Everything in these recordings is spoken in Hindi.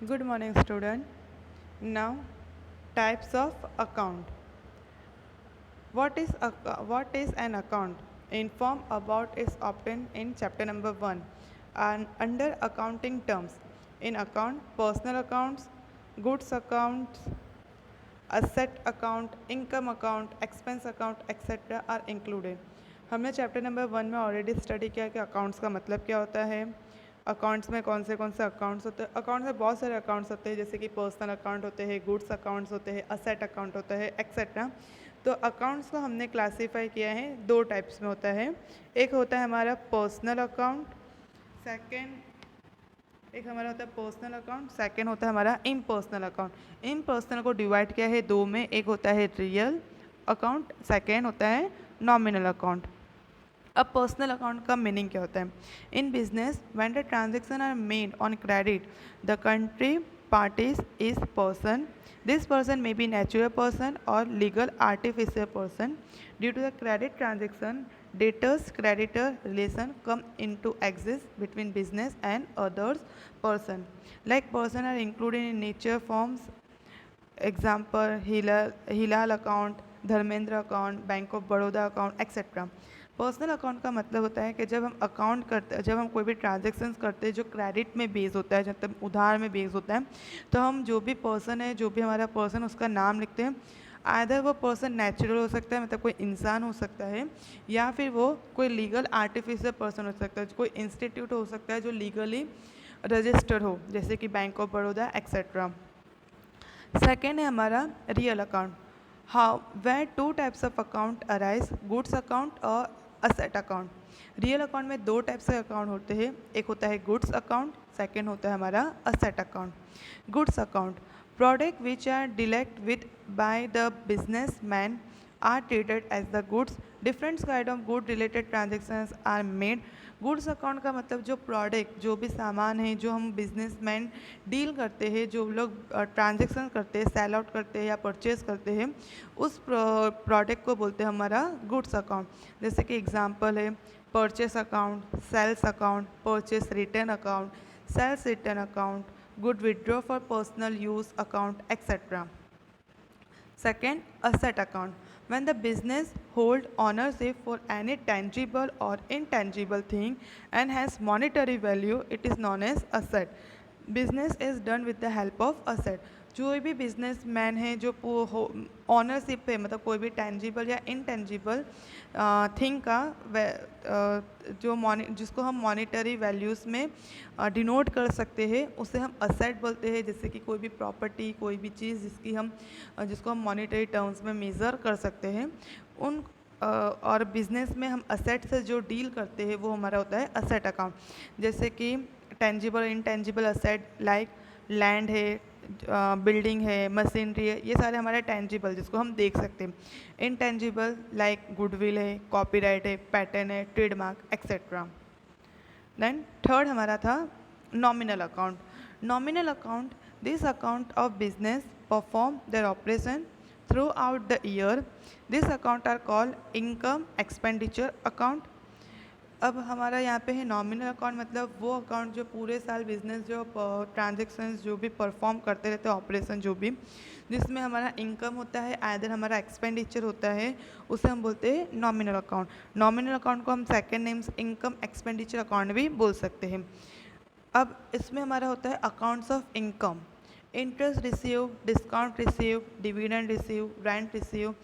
Good morning, student. Now, types of account. What is an account? Inform about is obtained in chapter number 1 and under accounting terms. In account, personal accounts, goods accounts, asset account, income account, expense account, etc. are included. हमने चैप्टर नंबर 1 में ऑलरेडी स्टडी किया कि अकाउंट्स का मतलब क्या होता है, अकाउंट्स में कौन से अकाउंट्स होते हैं। अकाउंट्स में बहुत सारे अकाउंट्स होते हैं, जैसे कि पर्सनल अकाउंट होते हैं, गुड्स अकाउंट्स होते हैं, असेट अकाउंट होता है, एक्सेट्रा। तो अकाउंट्स को हमने क्लासीफाई किया है दो टाइप्स में होता है। एक होता है हमारा पर्सनल अकाउंट, एक हमारा होता है पर्सनल अकाउंट, सेकंड होता है हमारा इम्पर्सनल अकाउंट। इम्पर्सनल को डिवाइड किया है दो में, एक होता है रियल अकाउंट, सेकंड होता है नॉमिनल अकाउंट। अब पर्सनल अकाउंट का मीनिंग क्या होता है? In business when the transaction are made on credit the country parties is person. This person may be natural person or legal artificial person. Due to the credit transaction, debtors creditor relation come into exist between business and others person. Like person are included in nature forms. Example Hilal account, Dharmendra account, bank of Baroda account, etcetera. Personal account का मतलब होता है कि जब हम अकाउंट करते हैं, जब हम कोई भी ट्रांजेक्शन्स करते हैं जो क्रेडिट में बेस होता है, जब उधार में बेस होता है, तो हम जो भी पर्सन है, जो भी हमारा पर्सन, उसका नाम लिखते हैं। आइदर वो पर्सन नेचुरल हो सकता है, मतलब कोई इंसान हो सकता है, या फिर वो कोई लीगल आर्टिफिशियल पर्सन हो सकता है, कोई इंस्टीट्यूट हो सकता है जो लीगली रजिस्टर्ड हो, जैसे कि bank of Baroda etcetera. Second है हमारा real account. However two types of account arise, goods account और असेट अकाउंट। रियल अकाउंट में दो टाइप्स के अकाउंट होते हैं, एक होता है गुड्स अकाउंट, सेकेंड होता है हमारा asset account. Goods account, product which are dealt with by the businessman are treated as the goods. Different kind of good related transactions are made. Goods account का मतलब जो प्रोडक्ट, जो भी सामान है, जो हम बिजनेसमैन डील करते हैं, जो लोग ट्रांजेक्शन करते हैं, सेल आउट करते हैं या परचेज करते हैं, उस प्रोडक्ट को बोलते हैं हमारा गुड्स अकाउंट। जैसे कि एग्जांपल है purchase account, sales account, purchase return account, sales return account, good withdraw for personal use account, etcetera. Second, asset account. When the business hold ownership for any tangible or intangible thing and has monetary value, it is known as asset. Business is done with the help of asset. जो भी बिजनेस मैन है जो ऑनरशिप पे, मतलब कोई भी टेंजिबल या इनटेंजिबल थिंग का जो जिसको हम मॉनिटरी वैल्यूज़ में डिनोट कर सकते हैं, उसे हम असेट बोलते हैं। जैसे कि कोई भी प्रॉपर्टी, कोई भी चीज़ जिसको हम मॉनिटरी टर्म्स में मेज़र कर सकते हैं, उन और बिजनेस में हम असेट से जो डील करते हैं वो हमारा होता है असेट अकाउंट। जैसे कि tangible intangible asset like land है, बिल्डिंग है, मशीनरी है, ये सारे हमारे टेंजिबल जिसको हम देख सकते हैं। इनटेंजिबल लाइक गुडविल है, कॉपीराइट है, पैटर्न है, ट्रेडमार्क, एक्सेट्रा। देन थर्ड हमारा था nominal account. Nominal account, this account of business perform their operation throughout the year. This account are called income expenditure account. अब हमारा यहाँ पे है नॉमिनल अकाउंट, मतलब वो अकाउंट जो पूरे साल बिजनेस जो ट्रांजेक्शन्स जो भी परफॉर्म करते रहते हैं, ऑपरेशन जो भी, जिसमें हमारा इनकम होता है, आइदर हमारा एक्सपेंडिचर होता है, उसे हम बोलते हैं नॉमिनल अकाउंट। नॉमिनल अकाउंट को हम second names income expenditure account भी बोल सकते हैं। अब इसमें हमारा होता है accounts of income, interest receive, discount receive, dividend receive, rent receive,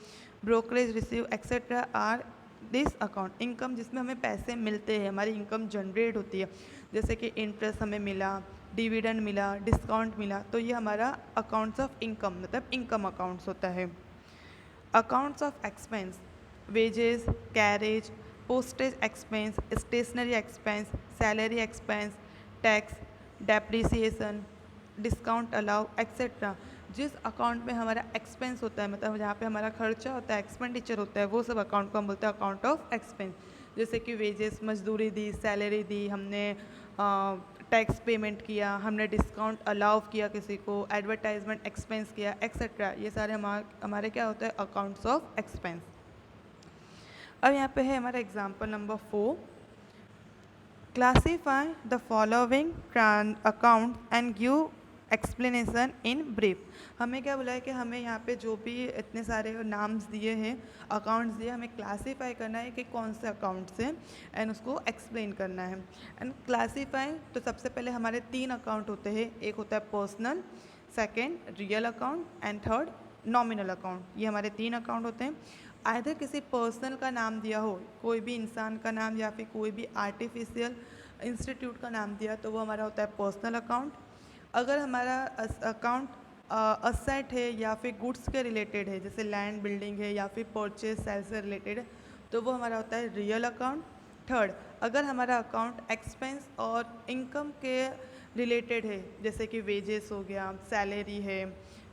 brokerage receive, etcetera are this account. Income जिसमें हमें पैसे मिलते हैं, हमारी इनकम जनरेट होती है, जैसे कि इंटरेस्ट हमें मिला, डिविडेंड मिला, डिस्काउंट मिला, तो ये हमारा अकाउंट्स ऑफ इनकम मतलब इनकम अकाउंट्स होता है। Accounts of expense, wages, carriage, postage expense, stationery expense, salary expense, tax, depreciation, discount allow, etcetera. जिस अकाउंट में हमारा एक्सपेंस होता है, मतलब जहाँ पे हमारा खर्चा होता है, एक्सपेंडिचर होता है, वो सब अकाउंट को हम बोलते हैं अकाउंट ऑफ एक्सपेंस। जैसे कि वेजेस, मजदूरी दी, सैलरी दी, हमने टैक्स पेमेंट किया, हमने डिस्काउंट अलाउ किया किसी को, एडवर्टाइजमेंट एक्सपेंस किया, एक्सेट्रा। ये सारे हमारे क्या होते हैं अकाउंट्स ऑफ एक्सपेंस। अब यहाँ पे है हमारा example number 4। Classify the following account and give explanation in brief. हमें क्या बोला है कि हमें यहाँ पे जो भी इतने सारे नाम्स दिए हैं, अकाउंट्स दिए, हमें क्लासीफाई करना है कि कौन से अकाउंट्स हैं एंड उसको एक्सप्लेन करना है। एंड क्लासीफाई तो सबसे पहले हमारे 3 अकाउंट होते हैं, एक होता है personal, second real account and third nominal account. ये हमारे 3 अकाउंट होते हैं। आइदर किसी पर्सनल का नाम दिया हो, कोई भी इंसान का नाम या फिर कोई भी आर्टिफिशियल इंस्टीट्यूट का नाम दिया तो वो हमारा होता है पर्सनल अकाउंट। अगर हमारा अकाउंट असेट है या फिर गुड्स के रिलेटेड है, जैसे लैंड बिल्डिंग है या फिर परचेज सेल से रिलेटेड है, तो वो हमारा होता है रियल अकाउंट। थर्ड, अगर हमारा अकाउंट एक्सपेंस और इनकम के रिलेटेड है, जैसे कि वेजेस हो गया, सैलरी है,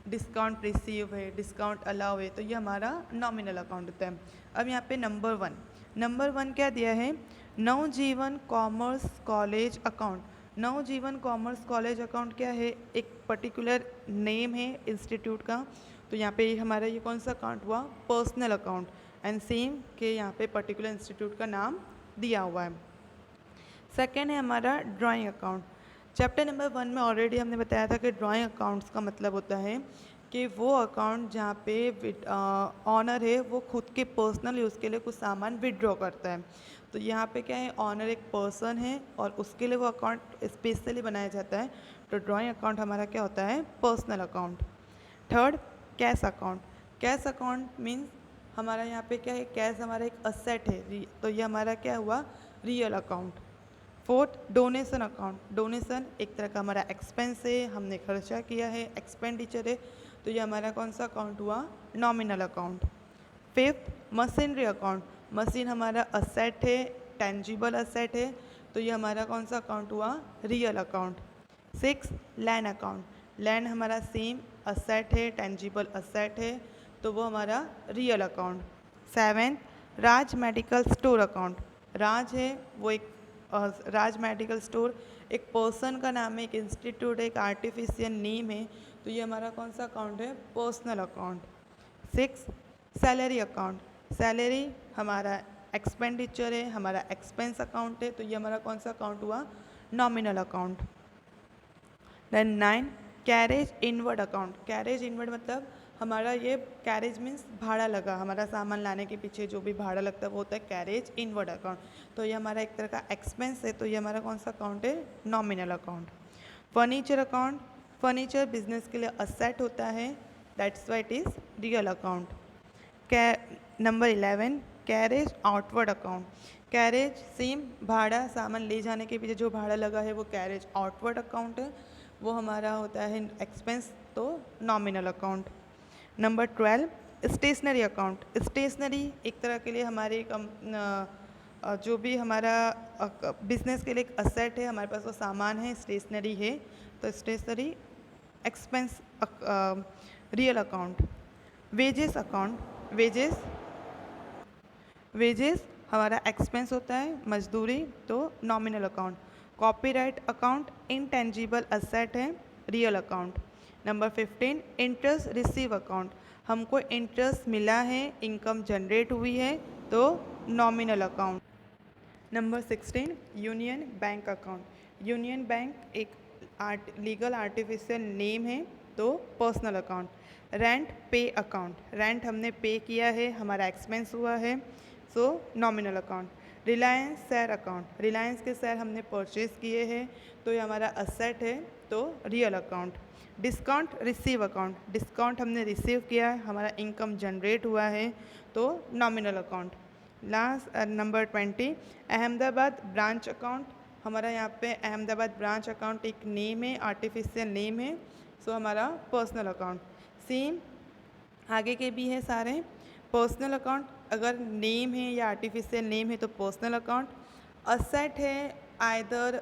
डिस्काउंट रिसीव है, डिस्काउंट अलाउ है, तो ये हमारा नॉमिनल अकाउंट होता है। अब यहाँ पे नंबर वन क्या दिया है, नवजीवन कॉमर्स कॉलेज अकाउंट। नवजीवन कॉमर्स कॉलेज अकाउंट क्या है, एक पर्टिकुलर नेम है इंस्टीट्यूट का, तो यहाँ पे हमारा ये कौन सा अकाउंट हुआ, पर्सनल अकाउंट। एंड सेम के यहाँ पे पर्टिकुलर इंस्टीट्यूट का नाम दिया हुआ है। सेकेंड है हमारा ड्राइंग अकाउंट। चैप्टर नंबर 1 में ऑलरेडी हमने बताया था कि ड्राइंग अकाउंट्स का मतलब होता है कि वो अकाउंट जहाँ पे ऑनर है वो खुद के पर्सनल यूज़ के लिए कुछ सामान विड्रॉ करता है। तो यहाँ पे क्या है, ऑनर एक पर्सन है और उसके लिए वो अकाउंट स्पेशली बनाया जाता है। तो ड्राइंग अकाउंट हमारा क्या होता है, personal account. Third, cash account. Cash account means हमारा यहाँ पे क्या है, कैश हमारा एक असेट है, तो ये हमारा क्या हुआ, real account. Fourth, donation account. Donation एक तरह का हमारा एक्सपेंस है, हमने खर्चा किया है, एक्सपेंडिचर है, तो ये हमारा कौन सा अकाउंट हुआ, nominal account. Fifth, machinery account. Machine हमारा असेट है, टेंजिबल असेट है, तो ये हमारा कौन सा अकाउंट हुआ, real account. Six, land account. Land हमारा सेम असेट है, टेंजिबल असेट है, तो वो हमारा रियल अकाउंट। सेवेंथ, राज मेडिकल स्टोर अकाउंट। राज है वो एक राज मेडिकल स्टोर एक पर्सन का नाम है, एक इंस्टीट्यूट है, एक आर्टिफिशियल नेम है, तो ये हमारा कौन सा अकाउंट है, personal account. Six, salary account. Salary हमारा एक्सपेंडिचर है, हमारा एक्सपेंस अकाउंट है, तो ये हमारा कौन सा अकाउंट हुआ, nominal account. Then 9, carriage inward account. Carriage inward मतलब हमारा ये कैरेज मीन्स भाड़ा लगा, हमारा सामान लाने के पीछे जो भी भाड़ा लगता है वो होता है कैरेज इनवर्ड अकाउंट। तो ये हमारा एक तरह का एक्सपेंस है, तो ये हमारा कौन सा अकाउंट है, nominal account. Furniture account. Furniture business के लिए असेट होता है, that's why it is real account. Number 11, carriage outward account. Carriage same भाड़ा, सामान ले जाने के पीछे जो भाड़ा लगा है वो कैरेज आउटवर्ड अकाउंट है, वो हमारा होता है एक्सपेंस, तो nominal account. Number 12, stationery account. Stationery एक तरह के लिए हमारे जो भी हमारा बिजनेस के लिए एक असेट है, हमारे पास वो सामान है, स्टेशनरी है, तो stationery expense real account. Wages account. Wages हमारा एक्सपेंस होता है, मजदूरी, तो nominal account. Copyright account intangible asset है, real account. Number 15, interest receive account. हमको इंटरेस्ट मिला है, इनकम जनरेट हुई है, तो नॉमिनल अकाउंट। नंबर 16, Union Bank account. Union Bank एक लीगल आर्टिफिशियल नेम है, तो personal account. Rent pay account. Rent हमने पे किया है, हमारा एक्सपेंस हुआ है, सो nominal account. Reliance share account. Reliance के शेयर हमने परचेज किए हैं, तो ये हमारा असेट है, तो real account. Discount receive account. Discount हमने रिसीव किया है, हमारा इनकम जनरेट हुआ है, तो nominal account. Last number 20, Ahmedabad branch account. हमारा यहाँ पे अहमदाबाद ब्रांच अकाउंट एक नेम है, आर्टिफिशियल नेम है, सो हमारा पर्सनल अकाउंट। सेम आगे के भी है सारे। पर्सनल अकाउंट अगर नेम है या आर्टिफिशियल नेम है तो पर्सनल अकाउंट। असेट है, आइदर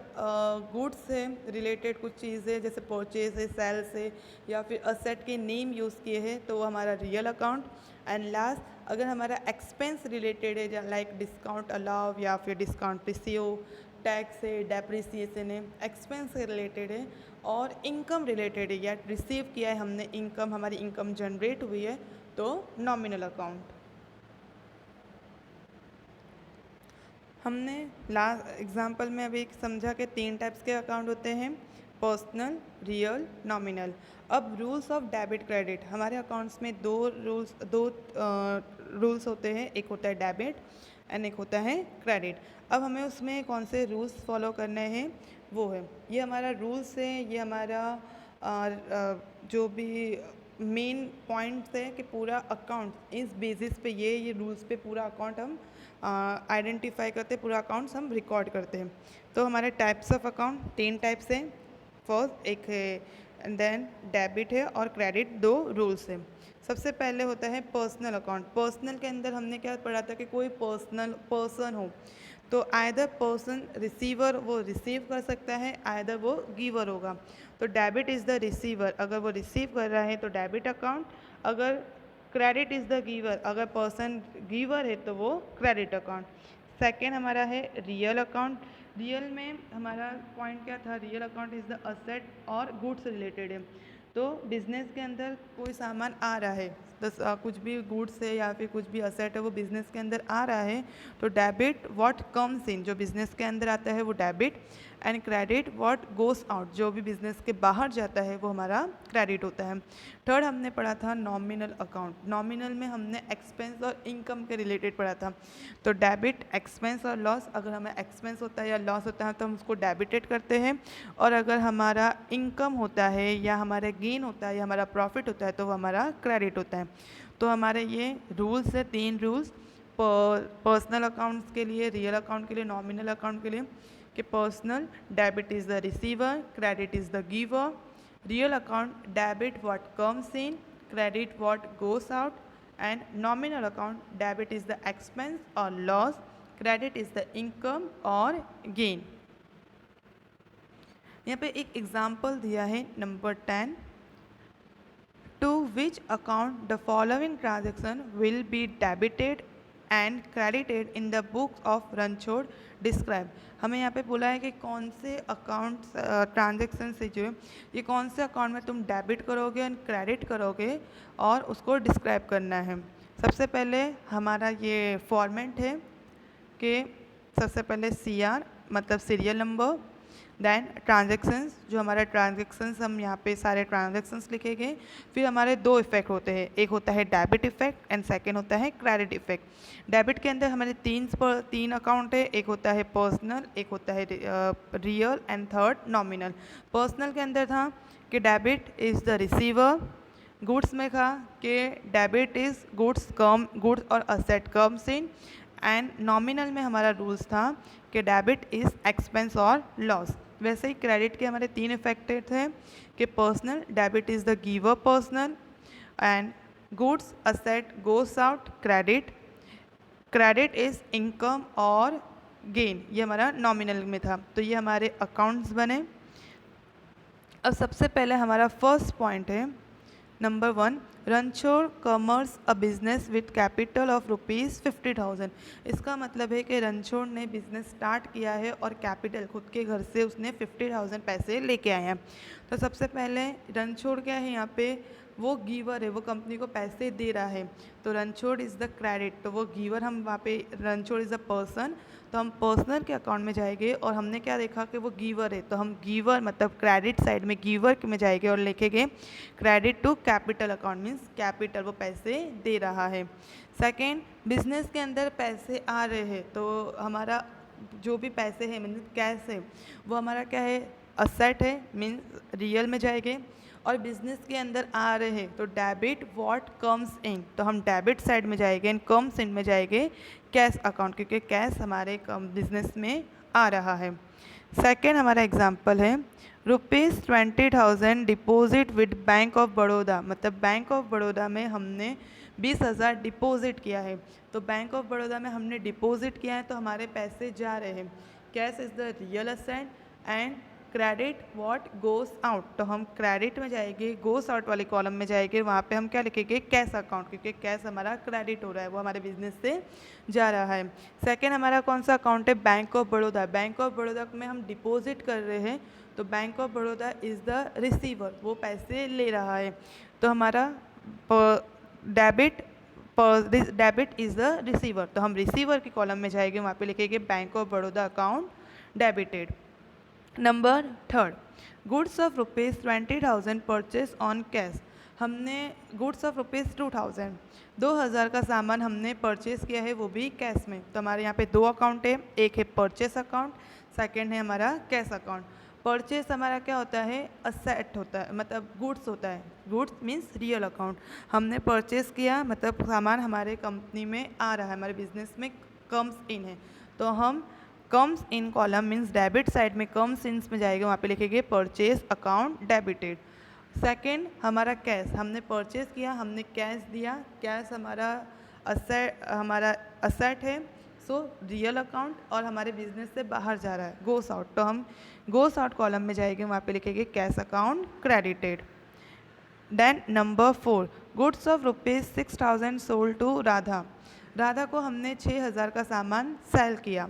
गुड्स से रिलेटेड कुछ चीज़ें जैसे परचेज है, सेल्स है, या फिर असेट के नेम यूज़ किए हैं तो वो हमारा रियल अकाउंट। एंड लास्ट, अगर हमारा एक्सपेंस रिलेटेड है लाइक डिस्काउंट अलाउ या फिर डिस्काउंट रिसीव, टैक्स है, डेप्रिसिएशन है, एक्सपेंस से रिलेटेड है, और इनकम रिलेटेड है या रिसीव किया है हमने इनकम, हमारी इनकम जनरेट हुई है, तो नॉमिनल अकाउंट। हमने लास्ट एग्जाम्पल में अभी समझा कि 3 टाइप्स के अकाउंट होते हैं, पर्सनल, रियल, नॉमिनल। अब रूल्स ऑफ डेबिट क्रेडिट, हमारे अकाउंट्स में दो रूल्स होते हैं, एक होता है डेबिट एंड एक होता है क्रेडिट। अब हमें उसमें कौन से रूल्स फॉलो करने हैं वो है, ये हमारा रूल्स है, ये हमारा जो भी मेन पॉइंट्स है कि पूरा अकाउंट इस बेसिस पे ये रूल्स पे पूरा अकाउंट हम आइडेंटिफाई करते हैं, पूरा अकाउंट्स हम रिकॉर्ड करते हैं। तो हमारे टाइप्स ऑफ अकाउंट 10 टाइप्स हैं। फर्स्ट एक है एंड देन डेबिट है और क्रेडिट, दो रूल्स हैं। सबसे पहले होता है पर्सनल अकाउंट। पर्सनल के अंदर हमने क्या पढ़ा था कि कोई पर्सन हो तो आइदर पर्सन रिसीवर वो रिसीव कर सकता है, आइदर वो गिवर होगा। तो डेबिट इज़ द रिसीवर, अगर वो रिसीव कर रहा है तो डेबिट अकाउंट, अगर क्रेडिट इज़ द गिवर, अगर पर्सन गिवर है तो वो क्रेडिट अकाउंट। सेकेंड हमारा है रियल अकाउंट। रियल में हमारा पॉइंट क्या था, real account is the asset और गुड्स रिलेटेड है। तो बिज़नेस के अंदर कोई सामान आ रहा है, तो कुछ भी गुड्स है या फिर कुछ भी असेट है वो बिज़नेस के अंदर आ रहा है, तो डेबिट व्हाट कम्स इन, जो बिज़नेस के अंदर आता है वो debit, and credit what goes out, जो भी बिज़नेस के बाहर जाता है वो हमारा क्रेडिट होता है। थर्ड हमने पढ़ा था नॉमिनल अकाउंट। नॉमिनल में हमने एक्सपेंस और इनकम के रिलेटेड पढ़ा था। तो डेबिट एक्सपेंस और लॉस, अगर हमें एक्सपेंस होता है या लॉस होता है तो हम उसको डेबिटेड करते हैं, और अगर हमारा इनकम होता है या हमारा गेन होता है या हमारा प्रॉफिट होता है तो वो हमारा क्रेडिट होता है। तो हमारे ये रूल्स है, 3 रूल्स पर्सनल अकाउंट्स के लिए, रियल अकाउंट के लिए, नॉमिनल अकाउंट के लिए, कि personal debit is the receiver, credit is the giver, real account debit what comes in, credit what goes out, and nominal account debit is the expense और loss, credit is the income और गेन। यहाँ पे एक एग्जाम्पल दिया है number 10, to which account the following transaction will be debited and credited in the books of Ranchhod describe. हमें यहाँ पे बोला है कि कौन से अकाउंट ट्रांजेक्शन से जो है ये कौन से अकाउंट में तुम डेबिट करोगे एंड क्रेडिट करोगे और उसको डिस्क्राइब करना है। सबसे पहले हमारा ये फॉर्मेट है कि सबसे पहले CR मतलब सीरियल नंबर, देन ट्रांजेक्शन्स, जो हमारा ट्रांजेक्शन्स हम यहाँ पे सारे ट्रांजेक्शन्स लिखेंगे। फिर हमारे दो इफेक्ट होते हैं, एक होता है डेबिट इफेक्ट एंड सेकंड होता है क्रेडिट इफेक्ट। डेबिट के अंदर हमारे तीन अकाउंट है, एक होता है पर्सनल, एक होता है real and third nominal. Personal के अंदर था कि debit is the receiver, goods में था कि डेबिट इज़ गुड्स और asset comes in, and nominal में हमारा रूल्स था कि डेबिट इज़ एक्सपेंस और लॉस। वैसे ही क्रेडिट के हमारे 3 इफेक्टेड थे कि personal debit is the giver personal, and goods asset goes out credit, credit is income और गेन, ये हमारा नॉमिनल में था। तो ये हमारे अकाउंट्स बने। अब सबसे पहले हमारा फर्स्ट पॉइंट है number 1, Ranchhod commerce a business with capital of ₹50,000। इसका मतलब है कि रणछोड़ ने बिजनेस स्टार्ट किया है और कैपिटल खुद के घर से उसने 50,000 पैसे लेके आए हैं। तो सबसे पहले रणछोड़ क्या है, यहाँ पे वो गिवर है, वो कंपनी को पैसे दे रहा है। तो रणछोड़ इज़ द क्रेडिट, तो वो गिवर, हम वहाँ पे रणछोड़ इज़ द पर्सन, तो हम पर्सनल के अकाउंट में जाएंगे और हमने क्या देखा कि वो गिवर है, तो हम गिवर मतलब क्रेडिट साइड में गिवर में जाएंगे और लिखेंगे credit to capital account, means capital वो पैसे दे रहा है। सेकेंड, बिजनेस के अंदर पैसे आ रहे हैं, तो हमारा जो भी पैसे हैं मीन्स कैश है वो हमारा क्या है, असेट है, मीन्स रियल में जाएंगे। और बिजनेस के अंदर आ रहे हैं तो डेबिट व्हाट कम्स इन, तो हम डेबिट साइड में जाएंगे एंड कम्स इन में जाएंगे कैश अकाउंट, क्योंकि कैश हमारे बिजनेस में आ रहा है। सेकेंड हमारा एग्जांपल है ₹20,000 deposit with bank of Baroda, मतलब बैंक ऑफ बड़ौदा में हमने 20,000 डिपॉजिट किया है। तो बैंक ऑफ बड़ौदा में हमने डिपॉजिट किया है तो हमारे पैसे जा रहे हैं। Cash is the real asset and credit what goes out, तो हम क्रेडिट में जाएंगे, गोस आउट वाले कॉलम में जाएंगे, वहाँ पे हम क्या लिखेंगे, कैश अकाउंट, क्योंकि कैश हमारा क्रेडिट हो रहा है, वो हमारे बिजनेस से जा रहा है। सेकंड हमारा कौन सा अकाउंट है, bank of Baroda. Bank of Baroda में हम डिपॉजिट कर रहे हैं तो bank of Baroda is the receiver, वो पैसे ले रहा है। तो हमारा डेबिट इज़ द रिसीवर, तो हम रिसीवर के कॉलम में जाएंगे, वहाँ पे लिखेंगे bank of Baroda account debited. Number third, goods of rupees 20,000 purchase on cash. हमने गुड्स ऑफ रुपीज़ 2,000 का सामान हमने परचेज किया है, वो भी कैश में। तो हमारे यहाँ पे दो अकाउंट है, एक है परचेस अकाउंट, सेकंड है हमारा कैश अकाउंट। परचेस हमारा क्या होता है, असेट होता है, मतलब गुड्स होता है। Goods means real account. हमने परचेस किया मतलब सामान हमारे कंपनी में आ रहा है, हमारे बिजनेस में कम्स इन है, तो हम comes in column means debit side में कम्स इन में जाएगा, वहाँ पे लिखेंगे परचेज अकाउंट डेबिटेड। सेकंड हमारा कैश, हमने परचेज किया, हमने कैश दिया, कैश हमारा असेट है, सो रियल अकाउंट, और हमारे बिजनेस से बाहर जा रहा है, गोस आउट, तो हम गोस आउट कॉलम में जाएंगे, वहाँ पे लिखेंगे cash account credited. Then number 4, goods of rupees 6,000 sold to Radha. Radha को हमने 6,000 का सामान सेल किया।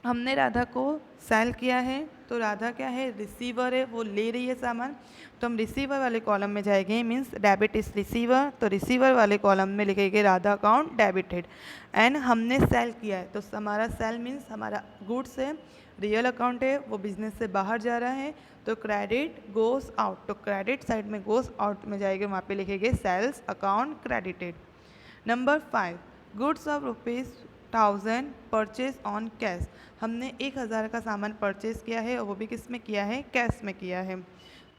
हमने राधा को सेल किया है, तो राधा क्या है, रिसीवर है, वो ले रही है सामान, तो हम रिसीवर वाले कॉलम में जाएंगे, मीन्स डेबिट इज रिसीवर, तो रिसीवर वाले कॉलम में लिखेंगे राधा अकाउंट डेबिटेड। एंड हमने सेल किया है, तो हमारा सेल मीन्स हमारा गुड्स है, रियल अकाउंट है, वो बिजनेस से बाहर जा रहा है, तो क्रेडिट गोस आउट, तो क्रेडिट साइड में गोस आउट में जाएंगे, वहाँ पे लिखेंगे sales account credited. Number 5, goods of rupees 1,000 purchase on cash. हमने 1,000 का सामान परचेज किया है, और वो भी किस में किया है, कैश में किया है।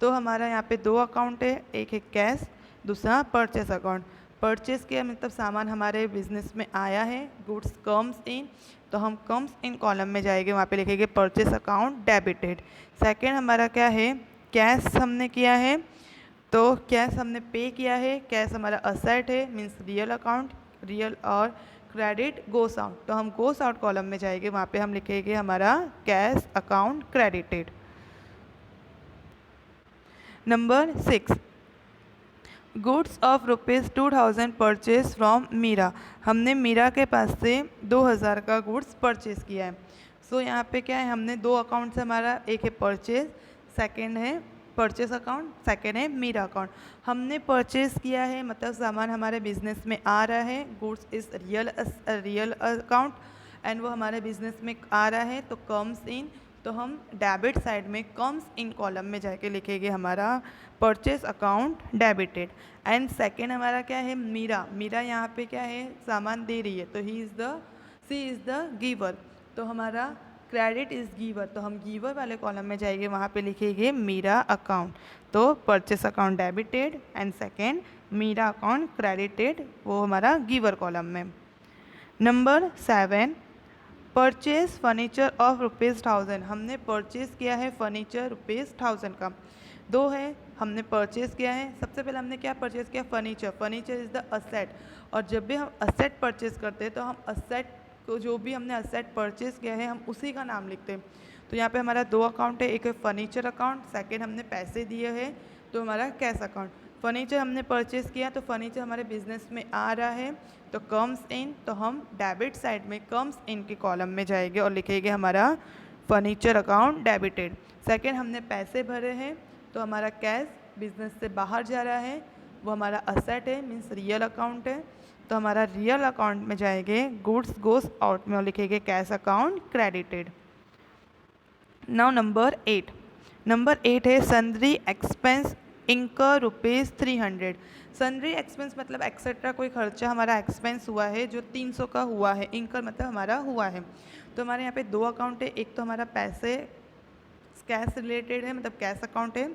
तो हमारा यहाँ पे दो अकाउंट है, एक है कैश, दूसरा परचेस अकाउंट। परचेज किया मतलब सामान हमारे बिजनेस में आया है, गुड्स कम्स इन, तो हम कम्स इन कॉलम में जाएंगे, वहाँ पे लिखेंगे परचेस अकाउंट डेबिटेड। सेकेंड हमारा क्या है, कैश हमने किया है, तो कैश हमने पे किया है, कैश हमारा असेट है मीन्स रियल अकाउंट, रियल, और क्रेडिट गोस आउट, तो हम गोस आउट कॉलम में जाएंगे, वहाँ पे हम लिखेंगे हमारा cash account credited. Number 6, goods of rupees 2,000 purchase from Meera. हमने मीरा के पास से 2,000 का गुड्स परचेज किया है। सो यहाँ पे क्या है, हमने दो अकाउंट से, हमारा एक है परचेज, सेकेंड है परचेस अकाउंट, सेकेंड है मीरा अकाउंट। हमने परचेज किया है मतलब सामान हमारे बिजनेस में आ रहा है, goods is real account, and वो हमारे बिजनेस में आ रहा है, तो कम्स इन, तो हम डेबिट साइड में कम्स इन कॉलम में जाके लिखेंगे हमारा purchase account debited. And second हमारा क्या है, मीरा। मीरा यहाँ पे क्या है, सामान दे रही है, तो सी इज़ द गिवर, तो हमारा क्रेडिट इज़ गिवर, तो हम गिवर वाले कॉलम में जाएंगे, वहाँ पे लिखेंगे मीरा अकाउंट, तो purchase account debited, and second Meera account credited, वो हमारा गिवर कॉलम में। Number 7, purchase furniture of rupees 1,000। हमने परचेज किया है फर्नीचर रुपीज़ 1,000 का। दो है, हमने परचेज किया है, सबसे पहले हमने क्या परचेज किया, furniture. Furniture is the asset, और जब भी हम असेट परचेज करते हैं तो हम असेट को, जो भी हमने असेट परचेज किया है, हम उसी का नाम लिखते हैं। तो यहाँ पे हमारा दो अकाउंट है, एक है फर्नीचर अकाउंट, सेकेंड हमने पैसे दिए हैं, तो हमारा कैश अकाउंट। फर्नीचर हमने परचेज किया, तो फर्नीचर हमारे बिजनेस में आ रहा है, तो कम्स इन, तो हम डेबिट साइड में कम्स इन के कॉलम में जाएंगे और लिखेंगे हमारा फर्नीचर अकाउंट डेबिटेड। सेकेंड हमने पैसे भरे हैं, तो हमारा कैश बिजनेस से बाहर जा रहा है, वो हमारा असेट है मीन्स रियल अकाउंट है, तो हमारा रियल अकाउंट में जाएंगे गुड्स गोस आउट में और लिखेंगे cash account credited. Now number 8 है सन्ड्री एक्सपेंस इंकर रुपीज़ 300। सन्ड्री एक्सपेंस मतलब एक्सेट्रा कोई खर्चा हमारा एक्सपेंस हुआ है जो 300 का हुआ है, इंकर मतलब हमारा हुआ है। तो हमारे यहाँ पे दो अकाउंट है, एक तो हमारा पैसे कैश रिलेटेड है मतलब कैश अकाउंट है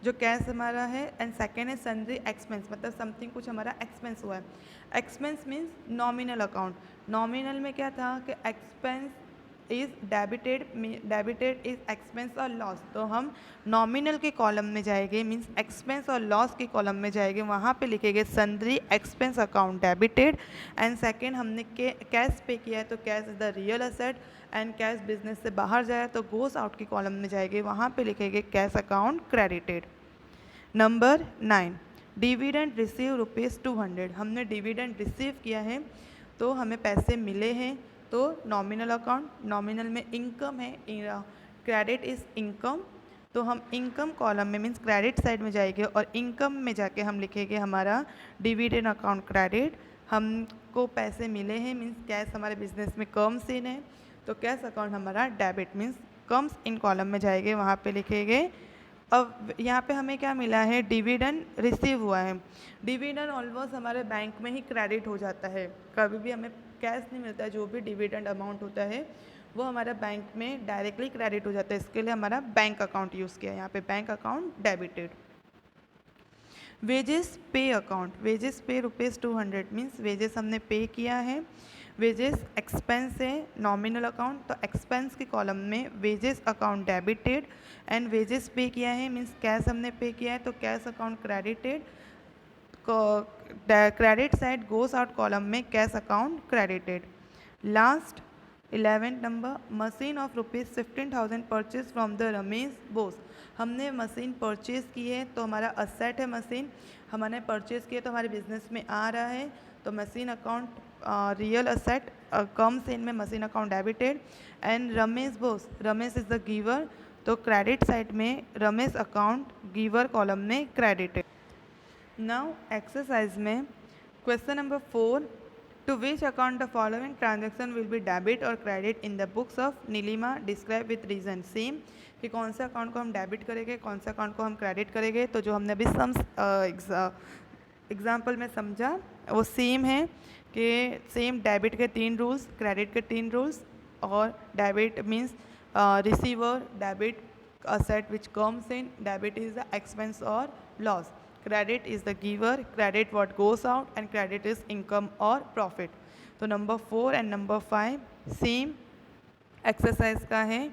जो कैश हमारा है, एंड सेकेंड है सन्ड्री एक्सपेंस मतलब समथिंग कुछ हमारा एक्सपेंस हुआ है। Expense means nominal account. Nominal में क्या था कि expense is debited is expense और लॉस, तो हम नॉमिनल के कॉलम में जाएंगे मीन्स एक्सपेंस और लॉस के कॉलम में जाएंगे, वहाँ पे लिखेंगे sundry expense account debited. And second हमने कैश पे किया है तो cash is the real asset, and cash business से बाहर जाए तो गोस आउट के कॉलम में जाएंगे, वहाँ पे लिखेंगे cash account credited. Number 9, dividend receive rupees 200। हमने डिविडेंड रिसीव किया है तो हमें पैसे मिले हैं, तो नॉमिनल अकाउंट, नॉमिनल में इनकम है, क्रेडिट इज़ इनकम, तो हम इनकम कॉलम में मीन्स क्रेडिट साइड में जाएंगे और इनकम में जाके हम लिखेंगे हमारा डिविडेंड अकाउंट क्रेडिट। हमको पैसे मिले हैं मीन्स कैश हमारे बिजनेस में कम सीन है, तो कैश अकाउंट हमारा debit means comes in column में जाएंगे, वहाँ पे लिखेंगे। अब यहाँ पे हमें क्या मिला है, डिविडेंड रिसीव हुआ है। डिविडेंड ऑलमोस्ट हमारे बैंक में ही क्रेडिट हो जाता है, कभी भी हमें कैश नहीं मिलता है। जो भी डिविडेंड अमाउंट होता है वो हमारा बैंक में डायरेक्टली क्रेडिट हो जाता है। इसके लिए हमारा बैंक अकाउंट यूज़ किया है, यहाँ पे बैंक अकाउंट डेबिटेड। वेजेस पे अकाउंट, वेजेस पे ₹200 मीन्स वेजेस हमने पे किया है। वेजेस एक्सपेंस है, नॉमिनल अकाउंट, तो एक्सपेंस की कॉलम में wages account debited and wages पे किया है मीन्स कैश हमने पे किया है, तो cash account credited. Credit side goes out column में cash account credited. Last 11 number, machine of ₹15,000 purchase from the Ramesh Bose. हमने मशीन परचेज़ की है तो हमारा असेट है मशीन, हमने परचेज़ किया तो हमारे बिजनेस में आ रहा है, तो machine account real asset comes in में machine account debited. And Ramesh Bose, Ramesh is the giver, तो क्रेडिट साइड में रमेश अकाउंट गिवर कॉलम में क्रेडिटेड। नाउ एक्सरसाइज में question number 4, to which account the following transaction will be debit और credit in the books of Nilima, describe with reason. Same कि कौन से अकाउंट को हम डेबिट करेंगे, कौन से अकाउंट को हम क्रेडिट करेंगे, तो जो हमने अभी एग्जाम्पल में समझा वो सेम है कि सेम डेबिट के 3 रूल्स, क्रेडिट के 3 रूल्स। और debit means receiver, debit asset which comes in, debit is the expense or loss, credit is the giver, credit what goes out, and credit is income or profit। तो number 4 and number 5 same exercise का है,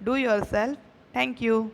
do your self. Thank you.